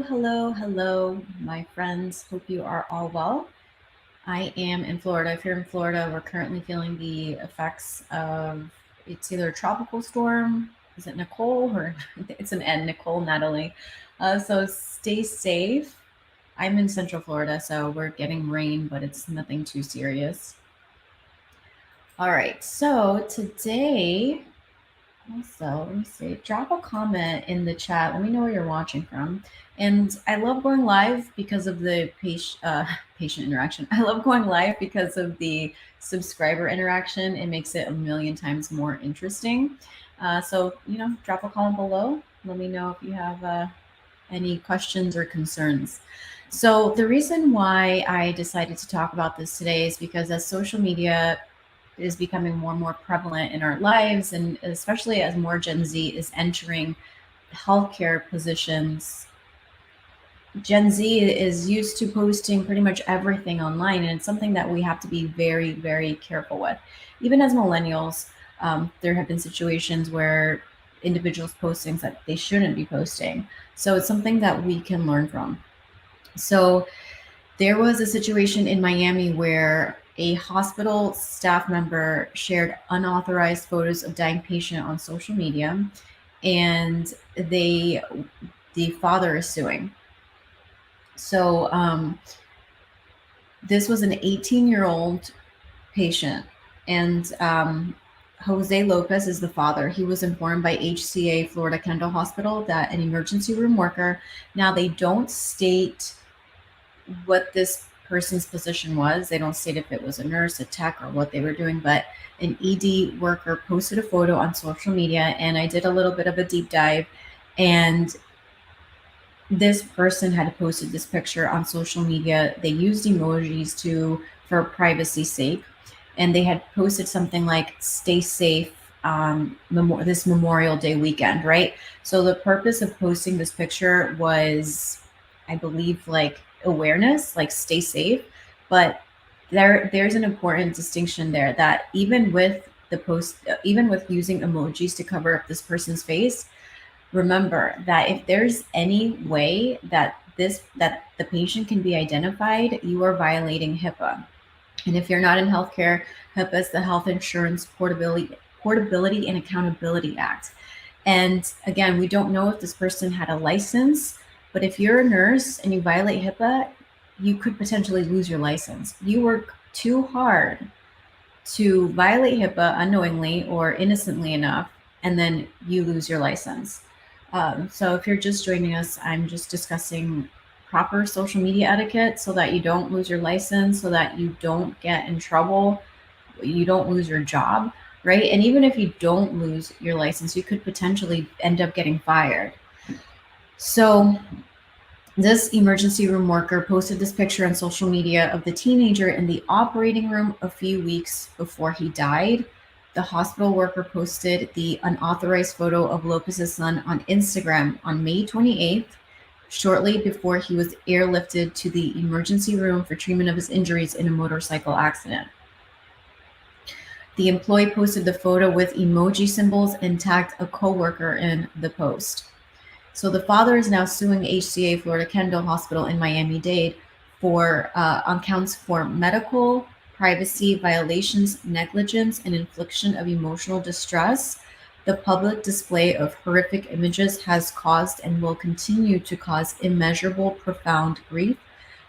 Hello, my friends. Hope you are all well. I am in Florida. If you're in Florida, we're currently feeling the effects of it's either a tropical storm. Is it Nicole or it's an N, Nicole, Natalie. So stay safe. I'm in Central Florida, so we're getting rain, but it's nothing too serious. All right, so today also, let me see. Drop a comment in the chat. Let me know where you're watching from. And I love going live because of the patient interaction. I love going live because of the subscriber interaction. It makes it a million times more interesting. So, drop a comment below. Let me know if you have any questions or concerns. So, the reason why I decided to talk about this today is because as social media is becoming more and more prevalent in our lives, and especially as more Gen Z is entering healthcare positions. Gen Z is used to posting pretty much everything online, and it's something that we have to be very, very careful with. Even as millennials, there have been situations where individuals post things that they shouldn't be posting. So it's something that we can learn from. So there was a situation in Miami where a hospital staff member shared unauthorized photos of dying patient on social media, and the father is suing. So this was an 18-year-old patient, and Jose Lopez is the father. He was informed by HCA Florida Kendall Hospital that an emergency room worker. Now they don't state what this person's position was. They don't state if it was a nurse, a tech, or what they were doing, but an ED worker posted a photo on social media, and I did a little bit of a deep dive, and this person had posted this picture on social media. They used emojis for privacy's sake, and they had posted something like "Stay safe this Memorial Day weekend," right? So the purpose of posting this picture was, I believe, like awareness, like stay safe. But there's an important distinction there that even with the post, even with using emojis to cover up this person's face, remember that if there's any way that the patient can be identified, you are violating HIPAA. And if you're not in healthcare, HIPAA is the Health Insurance Portability and Accountability Act. And again, we don't know if this person had a license, but if you're a nurse and you violate HIPAA, you could potentially lose your license. You work too hard to violate HIPAA unknowingly or innocently enough, and then you lose your license. So if you're just joining us, I'm just discussing proper social media etiquette so that you don't lose your license, so that you don't get in trouble, you don't lose your job, right? And even if you don't lose your license, you could potentially end up getting fired. So this emergency room worker posted this picture on social media of the teenager in the operating room a few weeks before he died. The hospital worker posted the unauthorized photo of Lopez's son on Instagram on May 28th, shortly before he was airlifted to the emergency room for treatment of his injuries in a motorcycle accident. The employee posted the photo with emoji symbols and tagged a coworker in the post. So the father is now suing HCA Florida Kendall Hospital in Miami-Dade on counts for medical privacy violations, negligence, and infliction of emotional distress. The public display of horrific images has caused and will continue to cause immeasurable, profound grief.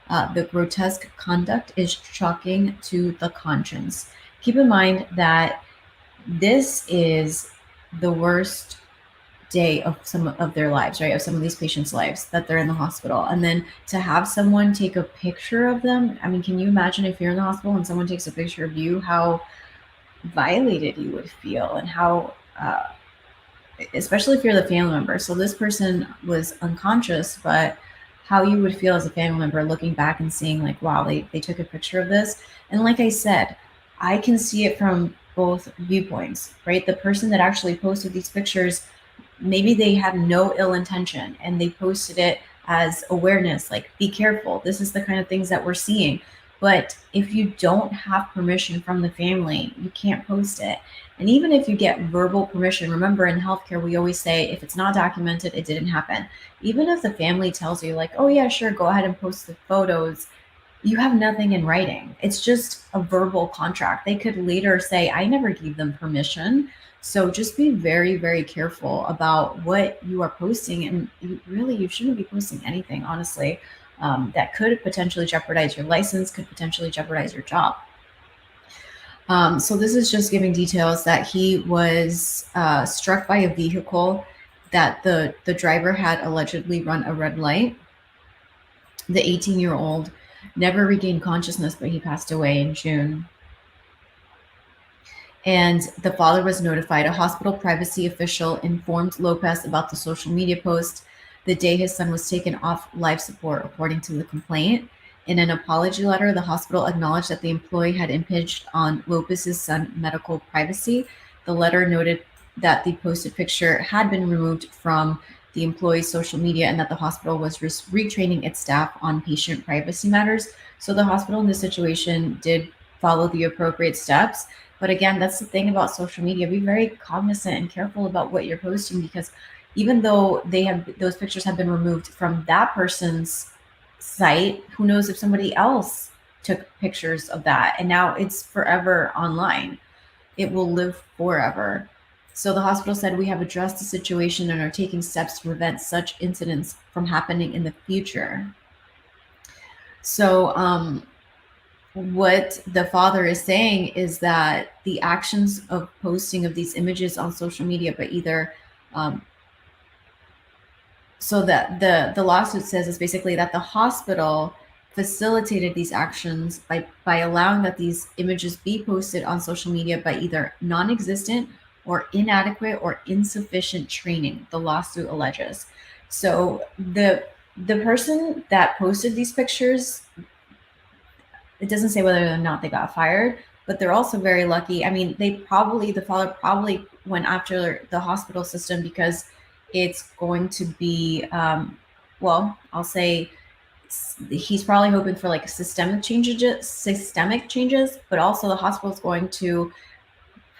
The grotesque conduct is shocking to the conscience. Keep in mind that this is the worst day of some of their lives, right? Of some of these patients' lives that they're in the hospital. And then to have someone take a picture of them, I mean, can you imagine if you're in the hospital and someone takes a picture of you, how violated you would feel, and how, especially if you're the family member. So this person was unconscious, but how you would feel as a family member looking back and seeing like, wow, they took a picture of this. And like I said, I can see it from both viewpoints, right? The person that actually posted these pictures, maybe they have no ill intention and they posted it as awareness, like be careful. This is the kind of things that we're seeing. But if you don't have permission from the family, you can't post it. And even if you get verbal permission, remember in healthcare, we always say if it's not documented, it didn't happen. Even if the family tells you, like, oh, yeah, sure, go ahead and post the photos, you have nothing in writing. It's just a verbal contract. They could later say, I never gave them permission. So just be very, very careful about what you are posting. And you shouldn't be posting anything, honestly, that could potentially jeopardize your license, could potentially jeopardize your job. So this is just giving details that he was struck by a vehicle, that the driver had allegedly run a red light. The 18-year-old never regained consciousness, but he passed away in June. And the father was notified. A hospital privacy official informed Lopez about the social media post the day his son was taken off life support, according to the complaint. In an apology letter, the hospital acknowledged that the employee had impinged on Lopez's son's medical privacy. The letter noted that the posted picture had been removed from the employee's social media and that the hospital was retraining its staff on patient privacy matters. So the hospital in this situation did follow the appropriate steps. But again, that's the thing about social media. Be very cognizant and careful about what you're posting, because even though those pictures have been removed from that person's site, who knows if somebody else took pictures of that and now it's forever online. It will live forever. So the hospital said, we have addressed the situation and are taking steps to prevent such incidents from happening in the future. So what the father is saying is that the actions of posting of these images on social media, but either so that the lawsuit says is basically that the hospital facilitated these actions by allowing that these images be posted on social media by either non-existent or inadequate or insufficient training, the lawsuit alleges. So the person that posted these pictures, it doesn't say whether or not they got fired, but they're also very lucky. I mean, the father probably went after the hospital system because it's going to be, well, I'll say he's probably hoping for like systemic changes, but also the hospital is going to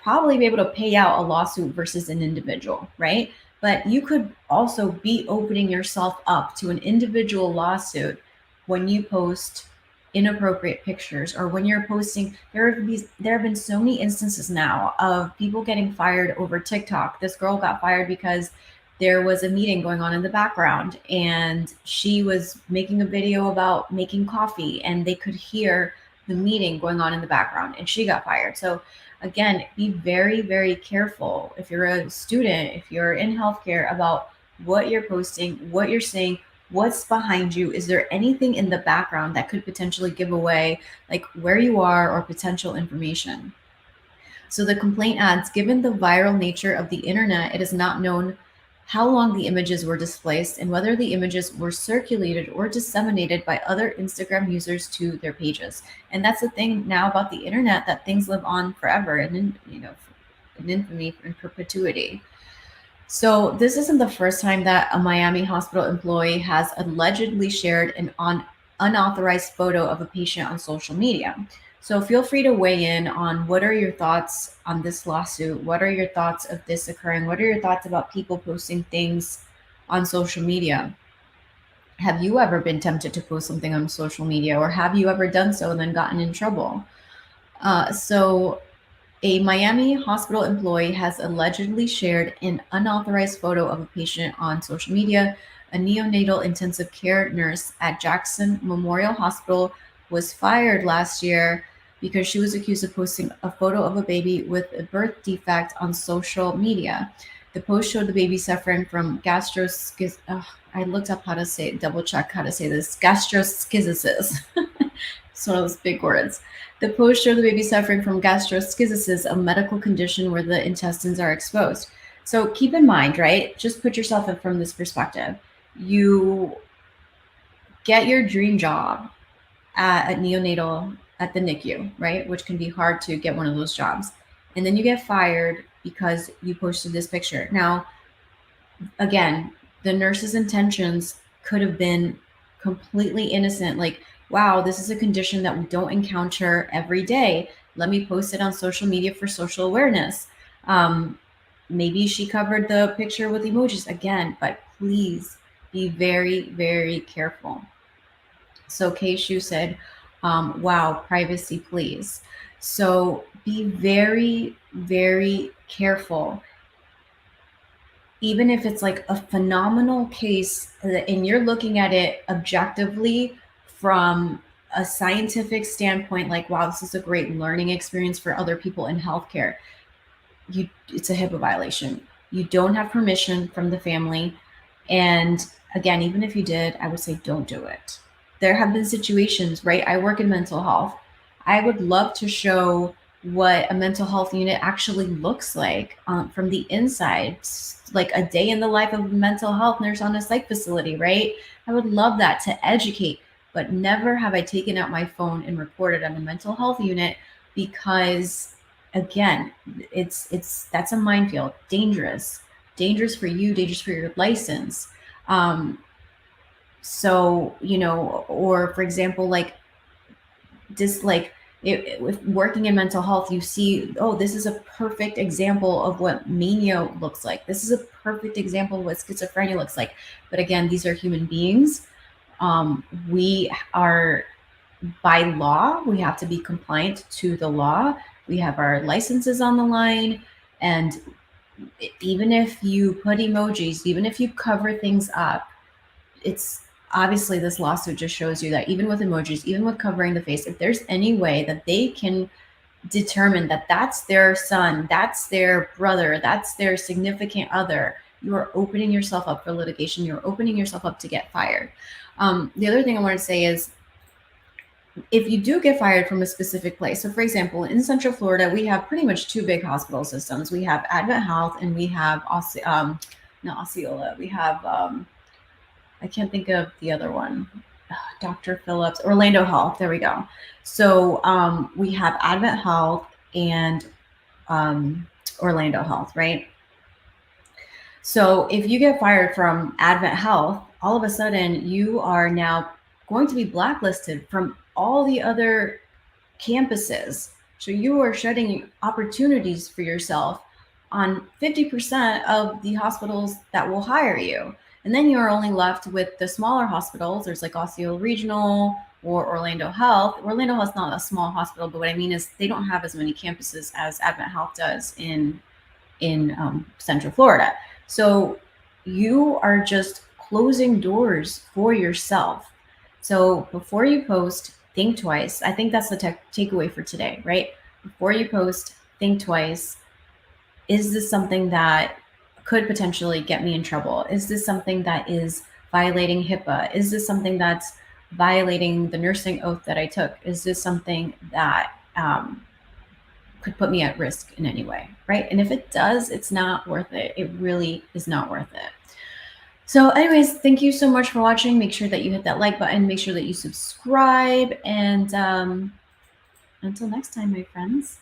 probably be able to pay out a lawsuit versus an individual, right? But you could also be opening yourself up to an individual lawsuit when you post inappropriate pictures, or when you're posting. There have been so many instances now of people getting fired over TikTok. This girl got fired because there was a meeting going on in the background and she was making a video about making coffee and they could hear the meeting going on in the background and she got fired. So again, be very, very careful if you're a student, if you're in healthcare, about what you're posting, what you're saying, what's behind you. Is there anything in the background that could potentially give away like where you are or potential information? So the complaint adds, given the viral nature of the internet, it is not known how long the images were displaced and whether the images were circulated or disseminated by other Instagram users to their pages. And that's the thing now about the internet, that things live on forever and in infamy, in perpetuity. So this isn't the first time that a Miami hospital employee has allegedly shared an unauthorized photo of a patient on social media. So feel free to weigh in on what are your thoughts on this lawsuit? What are your thoughts of this occurring? What are your thoughts about people posting things on social media? Have you ever been tempted to post something on social media, or have you ever done so and then gotten in trouble? So a Miami hospital employee has allegedly shared an unauthorized photo of a patient on social media. A neonatal intensive care nurse at Jackson Memorial Hospital was fired last year because she was accused of posting a photo of a baby with a birth defect on social media. The post showed the baby suffering from I looked up how to say it, double check how to say this, gastroschisis. It's one of those big words. The post showed the baby suffering from gastroschisis, a medical condition where the intestines are exposed. So keep in mind, right? Just put yourself in from this perspective. You get your dream job at neonatal at the NICU, right? Which can be hard to get one of those jobs. And then you get fired because you posted this picture. Now, again, the nurse's intentions could have been completely innocent. Like, wow, this is a condition that we don't encounter every day. Let me post it on social media for social awareness. Maybe she covered the picture with emojis again, but please be very, very careful. So Keishu said, wow, privacy, please. So be very, very careful. Even if it's like a phenomenal case and you're looking at it objectively from a scientific standpoint, like, wow, this is a great learning experience for other people in healthcare. It's a HIPAA violation. You don't have permission from the family. And again, even if you did, I would say don't do it. There have been situations, right? I work in mental health. I would love to show what a mental health unit actually looks like from the inside, like a day in the life of a mental health nurse on a psych facility, right? I would love that to educate, but never have I taken out my phone and recorded on a mental health unit because, again, that's a minefield. Dangerous for you, dangerous for your license. So, or for example, like just like with working in mental health, you see, oh, this is a perfect example of what mania looks like. This is a perfect example of what schizophrenia looks like. But again, these are human beings. We are, by law, we have to be compliant to the law. We have our licenses on the line. And even if you put emojis, even if you cover things up, it's obviously, this lawsuit just shows you that even with emojis, even with covering the face, if there's any way that they can determine that that's their son, that's their brother, that's their significant other, you are opening yourself up for litigation. You're opening yourself up to get fired. The other thing I want to say is, if you do get fired from a specific place, so for example, in Central Florida, we have pretty much two big hospital systems. We have Advent Health and we have not Osceola. We have I can't think of the other one. Dr. Phillips, Orlando Health. There we go. So we have Advent Health and Orlando Health, right? So if you get fired from Advent Health, all of a sudden you are now going to be blacklisted from all the other campuses. So you are shedding opportunities for yourself on 50% of the hospitals that will hire you. And then you're only left with the smaller hospitals. There's like Osceola Regional or Orlando Health. Orlando Health's not a small hospital, but what I mean is they don't have as many campuses as Advent Health does in Central Florida. So you are just closing doors for yourself. So before you post, think twice. I think that's the takeaway for today, right? Before you post, think twice. Is this something that could potentially get me in trouble? Is this something that is violating HIPAA? Is this something that's violating the nursing oath that I took? Is this something that could put me at risk in any way, right? And if it does, it's not worth it. It really is not worth it. So anyways, thank you so much for watching. Make sure that you hit that like button. Make sure that you subscribe. And until next time, my friends.